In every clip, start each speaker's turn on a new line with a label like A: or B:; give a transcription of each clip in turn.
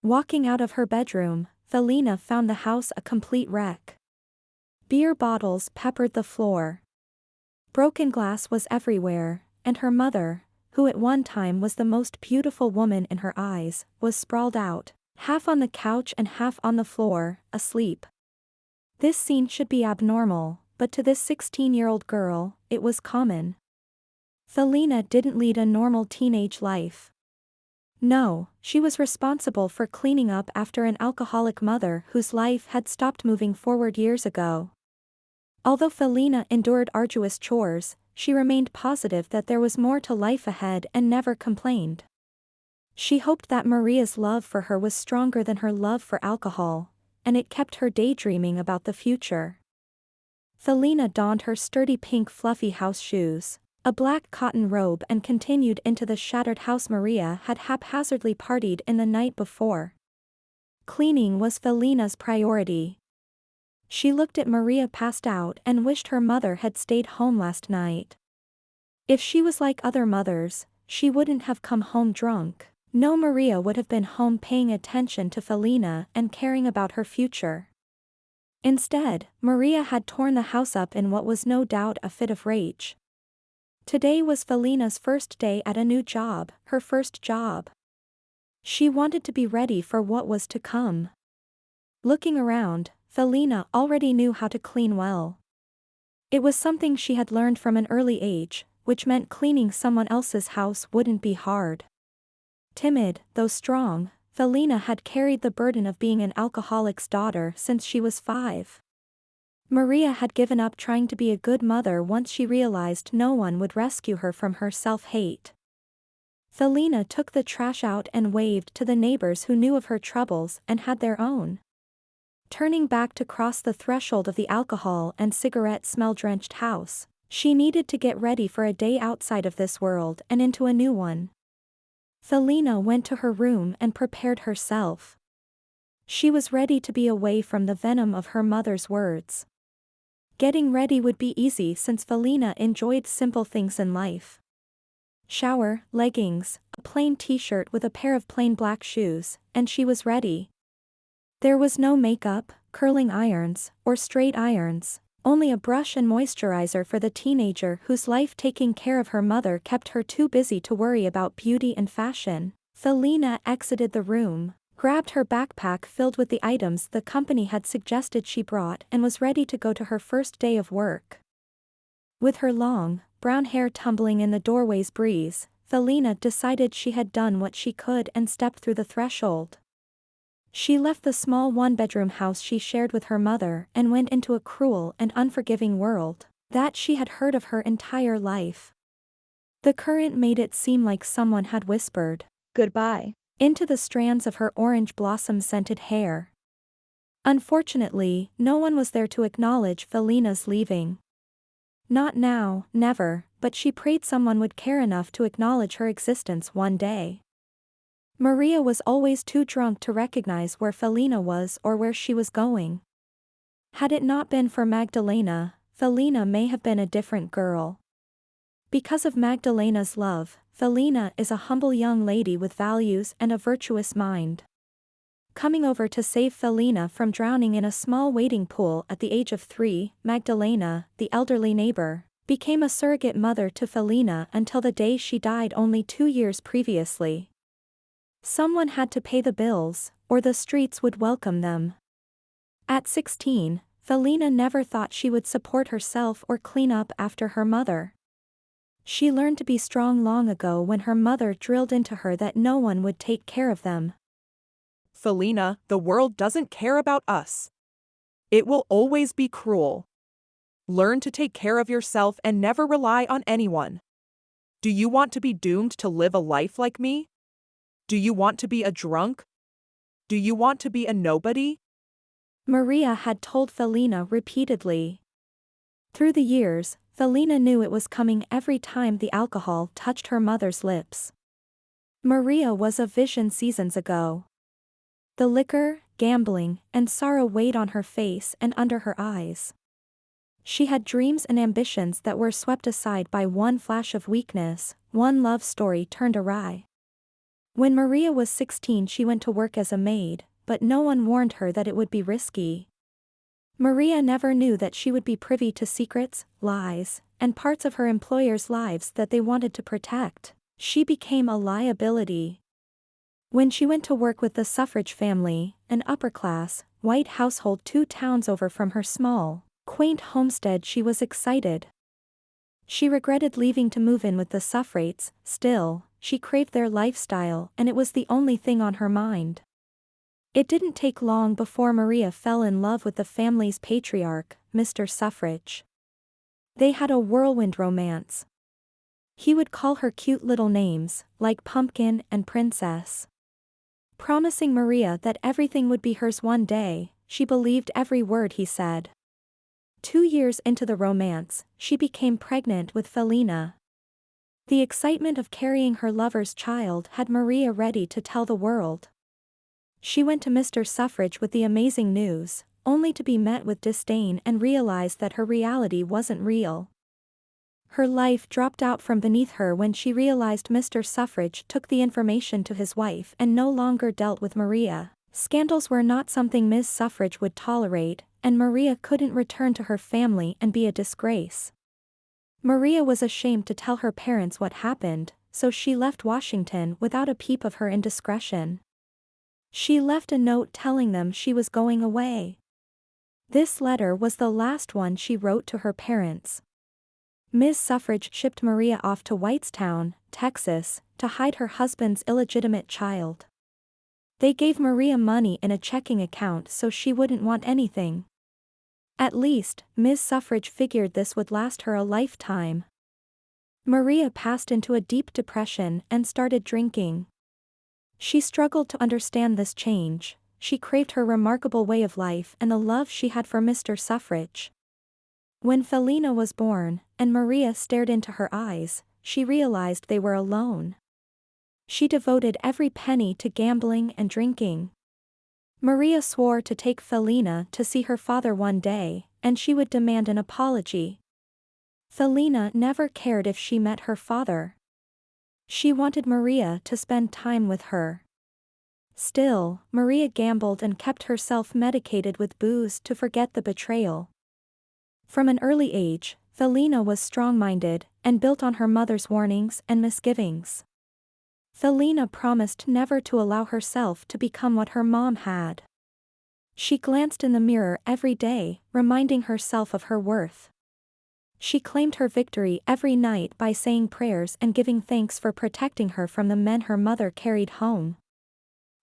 A: Walking out of her bedroom, Felina found the house a complete wreck. Beer bottles peppered the floor. Broken glass was everywhere, and her mother, who at one time was the most beautiful woman in her eyes, was sprawled out, half on the couch and half on the floor, asleep. This scene should be abnormal, but to this 16-year-old girl, it was common. Felina didn't lead a normal teenage life. No, she was responsible for cleaning up after an alcoholic mother whose life had stopped moving forward years ago. Although Felina endured arduous chores, she remained positive that there was more to life ahead and never complained. She hoped that Maria's love for her was stronger than her love for alcohol, and it kept her daydreaming about the future. Felina donned her sturdy pink fluffy house shoes, a black cotton robe, and continued into the shattered house Maria had haphazardly partied in the night before. Cleaning was Felina's priority. She looked at Maria passed out and wished her mother had stayed home last night. If she was like other mothers, she wouldn't have come home drunk. No, Maria would have been home paying attention to Felina and caring about her future. Instead, Maria had torn the house up in what was no doubt a fit of rage. Today was Felina's first day at a new job, her first job. She wanted to be ready for what was to come. Looking around, Felina already knew how to clean well. It was something she had learned from an early age, which meant cleaning someone else's house wouldn't be hard. Timid, though strong, Felina had carried the burden of being an alcoholic's daughter since she was 5. Maria had given up trying to be a good mother once she realized no one would rescue her from her self-hate. Felina took the trash out and waved to the neighbors who knew of her troubles and had their own. Turning back to cross the threshold of the alcohol and cigarette smell-drenched house, she needed to get ready for a day outside of this world and into a new one. Felina went to her room and prepared herself. She was ready to be away from the venom of her mother's words. Getting ready would be easy since Felina enjoyed simple things in life. Shower, leggings, a plain t-shirt with a pair of plain black shoes, and she was ready. There was no makeup, curling irons, or straight irons, only a brush and moisturizer for the teenager whose life taking care of her mother kept her too busy to worry about beauty and fashion. Felina exited the room, grabbed her backpack filled with the items the company had suggested she brought, and was ready to go to her first day of work. With her long, brown hair tumbling in the doorway's breeze, Felina decided she had done what she could and stepped through the threshold. She left the small one-bedroom house she shared with her mother and went into a cruel and unforgiving world that she had heard of her entire life. The current made it seem like someone had whispered, "Goodbye," into the strands of her orange blossom-scented hair. Unfortunately, no one was there to acknowledge Felina's leaving. Not now, never, but she prayed someone would care enough to acknowledge her existence one day. Maria was always too drunk to recognize where Felina was or where she was going. Had it not been for Magdalena, Felina may have been a different girl. Because of Magdalena's love, Felina is a humble young lady with values and a virtuous mind. Coming over to save Felina from drowning in a small wading pool at the age of 3, Magdalena, the elderly neighbor, became a surrogate mother to Felina until the day she died only 2 years previously. Someone had to pay the bills, or the streets would welcome them. At 16, Felina never thought she would support herself or clean up after her mother. She learned to be strong long ago when her mother drilled into her that no one would take care of them.
B: Felina, the world doesn't care about us. It will always be cruel. Learn to take care of yourself and never rely on anyone. Do you want to be doomed to live a life like me? Do you want to be a drunk? Do you want to be a nobody?
A: Maria had told Felina repeatedly. Through the years, Felina knew it was coming every time the alcohol touched her mother's lips. Maria was a vision seasons ago. The liquor, gambling, and sorrow weighed on her face and under her eyes. She had dreams and ambitions that were swept aside by one flash of weakness, one love story turned awry. When Maria was 16 she went to work as a maid, but no one warned her that it would be risky. Maria never knew that she would be privy to secrets, lies, and parts of her employers' lives that they wanted to protect. She became a liability. When she went to work with the suffrage family, an upper-class, white household 2 towns over from her small, quaint homestead, she was excited. She regretted leaving to move in with the suffragettes. Still, she craved their lifestyle and it was the only thing on her mind. It didn't take long before Maria fell in love with the family's patriarch, Mr. Suffrage. They had a whirlwind romance. He would call her cute little names, like Pumpkin and Princess. Promising Maria that everything would be hers one day, she believed every word he said. 2 years into the romance, she became pregnant with Felina. The excitement of carrying her lover's child had Maria ready to tell the world. She went to Mr. Suffrage with the amazing news, only to be met with disdain and realize that her reality wasn't real. Her life dropped out from beneath her when she realized Mr. Suffrage took the information to his wife and no longer dealt with Maria. Scandals were not something Ms. Suffrage would tolerate, and Maria couldn't return to her family and be a disgrace. Maria was ashamed to tell her parents what happened, so she left Washington without a peep of her indiscretion. She left a note telling them she was going away. This letter was the last one she wrote to her parents. Ms. Suffrage shipped Maria off to Whitestown, Texas, to hide her husband's illegitimate child. They gave Maria money in a checking account so she wouldn't want anything. At least, Ms. Suffrage figured this would last her a lifetime. Maria passed into a deep depression and started drinking. She struggled to understand this change. She craved her remarkable way of life and the love she had for Mr. Suffrage. When Felina was born, and Maria stared into her eyes, she realized they were alone. She devoted every penny to gambling and drinking. Maria swore to take Felina to see her father one day, and she would demand an apology. Felina never cared if she met her father. She wanted Maria to spend time with her. Still, Maria gambled and kept herself medicated with booze to forget the betrayal. From an early age, Felina was strong-minded, and built on her mother's warnings and misgivings. Felina promised never to allow herself to become what her mom had. She glanced in the mirror every day, reminding herself of her worth. She claimed her victory every night by saying prayers and giving thanks for protecting her from the men her mother carried home.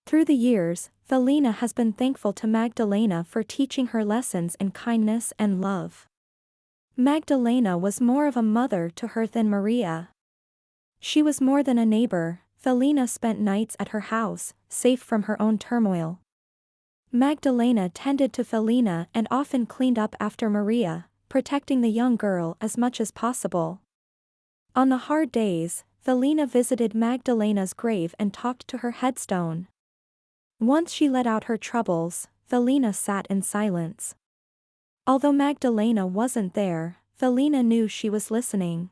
A: Through the years, Felina has been thankful to Magdalena for teaching her lessons in kindness and love. Magdalena was more of a mother to her than Maria. She was more than a neighbor. Felina spent nights at her house, safe from her own turmoil. Magdalena tended to Felina and often cleaned up after Maria, protecting the young girl as much as possible. On the hard days, Felina visited Magdalena's grave and talked to her headstone. Once she let out her troubles, Felina sat in silence. Although Magdalena wasn't there, Felina knew she was listening.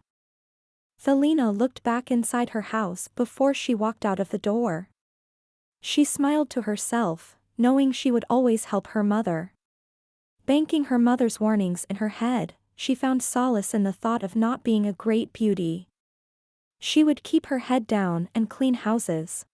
A: Felina looked back inside her house before she walked out of the door. She smiled to herself, knowing she would always help her mother. Banking her mother's warnings in her head, she found solace in the thought of not being a great beauty. She would keep her head down and clean houses.